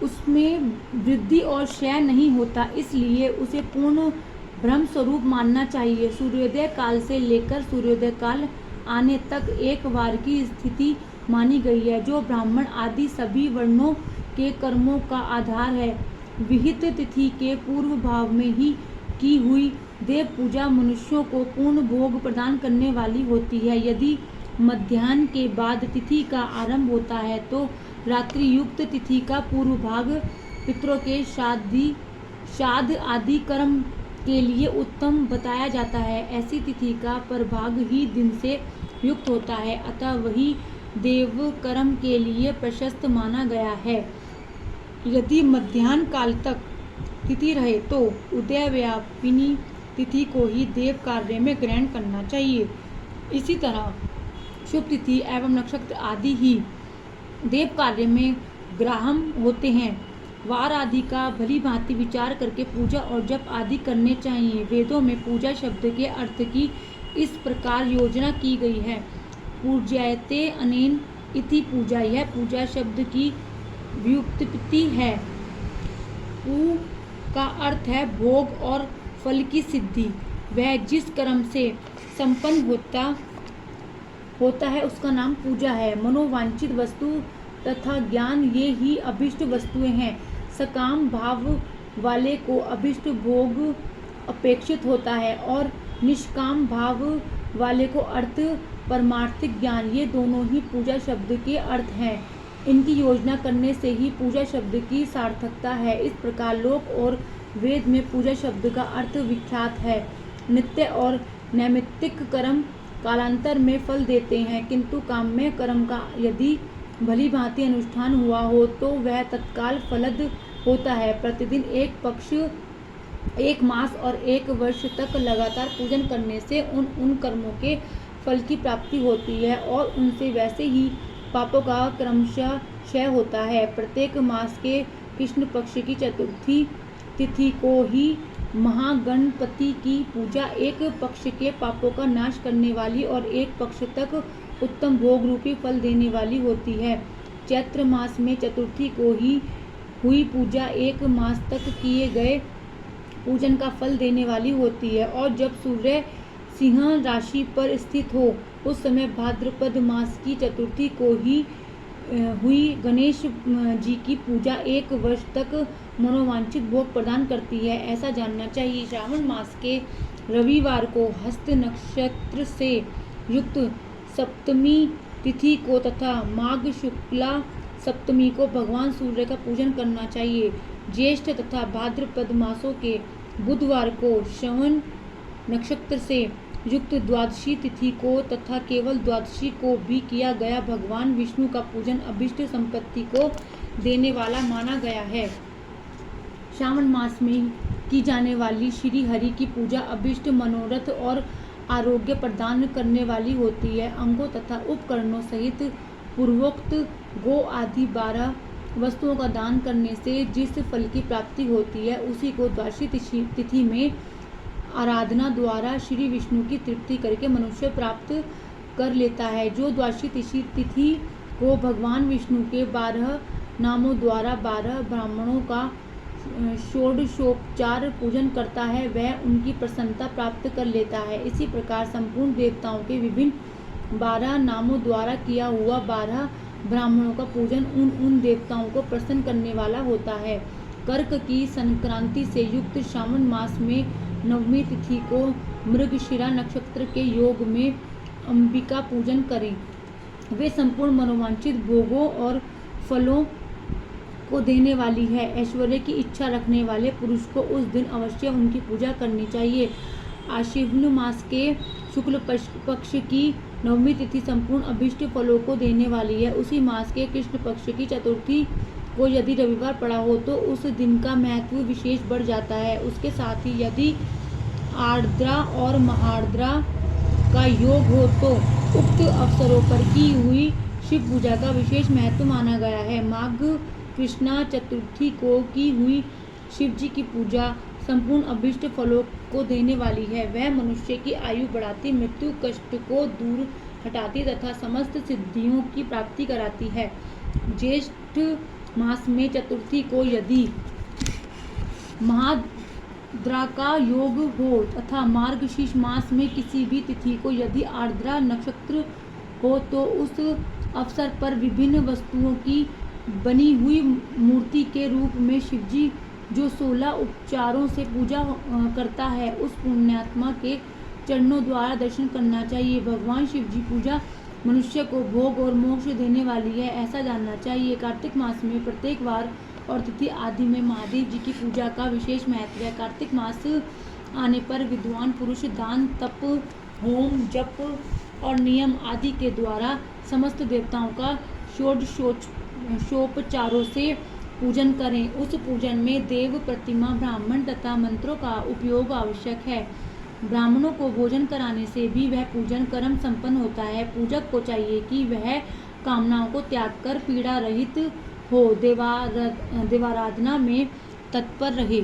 उसमें वृद्धि और क्षय नहीं होता, इसलिए उसे पूर्ण ब्रह्म स्वरूप मानना चाहिए। सूर्योदय काल से लेकर सूर्योदय काल आने तक एक वार की स्थिति मानी गई है, जो ब्राह्मण आदि सभी वर्णों के कर्मों का आधार है। विहित तिथि के पूर्व भाव में ही की हुई देव पूजा मनुष्यों को पूर्ण भोग प्रदान करने वाली होती है। यदि मध्याह्न के बाद तिथि का आरंभ होता है तो रात्रि युक्त तिथि का पूर्व भाग पितरों के श्राद्ध आदि कर्म के लिए उत्तम बताया जाता है। ऐसी तिथि का प्रभाग ही दिन से युक्त होता है, अतः वही देव कर्म के लिए प्रशस्त माना गया है। यदि मध्याह्न काल तक तिथि रहे तो उदय व्यापिनी तिथि को ही देव कार्य में ग्रहण करना चाहिए। इसी तरह शुभ तिथि एवं नक्षत्र आदि ही देव कार्य में ग्राह्य होते हैं। वार आदि का भली भांति विचार करके पूजा और जप आदि करने चाहिए। वेदों में पूजा शब्द के अर्थ की इस प्रकार योजना की गई है। पूज्यते अनेन इति पूजा, यह पूजा शब्द की व्युत्पत्ति है। पू का अर्थ है भोग और फल की सिद्धि। वह जिस कर्म से संपन्न होता है उसका नाम पूजा है। मनोवांछित वस्तु तथा ज्ञान ये ही अभिष्ट वस्तुएं हैं। सकाम भाव वाले को अभिष्ट भोग अपेक्षित होता है और निष्काम भाव वाले को अर्थ परमार्थिक ज्ञान, ये दोनों ही पूजा शब्द के अर्थ हैं। इनकी योजना करने से ही पूजा शब्द की सार्थकता है। इस प्रकार लोक और वेद में पूजा शब्द का अर्थ विख्यात है। नित्य और नैमित्तिक कर्म कालांतर में फल देते हैं, किंतु काम्य कर्म का यदि भली भांति अनुष्ठान हुआ हो तो वह तत्काल फलद होता है। प्रतिदिन एक पक्ष, एक मास और एक वर्ष तक लगातार पूजन करने से उन कर्मों के फल की प्राप्ति होती है और उनसे वैसे ही पापों का क्रमशः क्षय होता है। प्रत्येक मास के कृष्ण पक्ष की चतुर्थी तिथि को ही महागणपति की पूजा एक पक्ष के पापों का नाश करने वाली और एक पक्ष तक उत्तम भोग रूपी फल देने वाली होती है। चैत्र मास में चतुर्थी को ही हुई पूजा एक मास तक किए गए पूजन का फल देने वाली होती है और जब सूर्य सिंह राशि पर स्थित हो उस समय भाद्रपद मास की चतुर्थी को ही हुई गणेश जी की पूजा एक वर्ष तक मनोवांछित भोग प्रदान करती है, ऐसा जानना चाहिए। श्रावण मास के रविवार को हस्त नक्षत्र से युक्त सप्तमी तिथि को तथा माघ शुक्ला सप्तमी को भगवान सूर्य का पूजन करना चाहिए। ज्येष्ठ तथा भाद्रपद मासों के बुधवार को श्रवण नक्षत्र से युक्त द्वादशी तिथि को तथा केवल द्वादशी को भी किया गया भगवान विष्णु का पूजन अभिष्ट संपत्ति को देने वाला माना गया है। श्रावण मास में की जाने वाली श्री हरि की पूजा अभिष्ट मनोरथ और आरोग्य प्रदान करने वाली होती है। अंगों तथा उपकरणों सहित पूर्वोक्त गो आदि 12 वस्तुओं का दान करने से जिस फल की प्राप्ति होती है उसी को द्वादशी तिथि में आराधना द्वारा श्री विष्णु की तृप्ति करके मनुष्य प्राप्त कर लेता है। जो द्वादशी तिथि को भगवान विष्णु के 12 नामों द्वारा 12 ब्राह्मणों का षोडशोपचार पूजन करता है वह उनकी प्रसन्नता प्राप्त कर लेता है। इसी प्रकार संपूर्ण देवताओं के विभिन्न 12 नामों द्वारा किया हुआ 12 ब्राह्मणों का पूजन उन देवताओं को प्रसन्न करने वाला होता है। कर्क की संक्रांति से युक्त श्रावण मास में नवमी तिथि को मृगशिरा नक्षत्र के योग में अंबिका पूजन करें। वे संपूर्ण मनोवांछित भोगों और फलों को देने वाली है। ऐश्वर्य की इच्छा रखने वाले पुरुष को उस दिन अवश्य उनकी पूजा करनी चाहिए। आश्विन मास के शुक्ल पक्ष की नवमी तिथि संपूर्ण अभिष्ट फलों को देने वाली है। उसी मास के कृष्ण पक्ष की चतुर्थी को यदि रविवार पड़ा हो तो उस दिन का महत्व विशेष बढ़ जाता है। उसके साथ ही यदि आर्द्रा और महार्द्रा का योग हो तो उक्त अवसरों पर की हुई शिव पूजा का विशेष महत्व माना गया है। माघ कृष्णा चतुर्थी को की हुई शिव जी की पूजा संपूर्ण अभिष्ट फलों को देने वाली है। वह मनुष्य की आयु बढ़ाती, मृत्यु कष्ट को दूर हटाती तथा समस्त सिद्धियों की प्राप्ति कराती है। ज्येष्ठ मास में चतुर्थी को यदि महाद्रा का योग हो तथा मार्गशीर्ष मास में किसी भी तिथि को यदि आर्द्रा नक्षत्र हो तो उस अवसर पर विभिन्न वस्तुओं की बनी हुई मूर्ति के रूप में शिवजी जो 16 उपचारों से पूजा करता है उस पुण्यात्मा के चरणों द्वारा दर्शन करना चाहिए। भगवान शिवजी पूजा मनुष्य को भोग और मोक्ष देने वाली है, ऐसा जानना चाहिए। कार्तिक मास में प्रत्येक वार और तिथि आदि में महादेव जी की पूजा का विशेष महत्व है। कार्तिक मास आने पर विद्वान पुरुष दान, तप, होम, जप और नियम आदि के द्वारा समस्त देवताओं का षोडशोपचारों से पूजन करें। उस पूजन में देव प्रतिमा, ब्राह्मण तथा मंत्रों का उपयोग आवश्यक है। ब्राह्मणों को भोजन कराने से भी वह पूजन कर्म संपन्न होता है। पूजक को चाहिए कि वह कामनाओं को त्याग कर पीड़ा रहित हो देवाराधना में तत्पर रहे।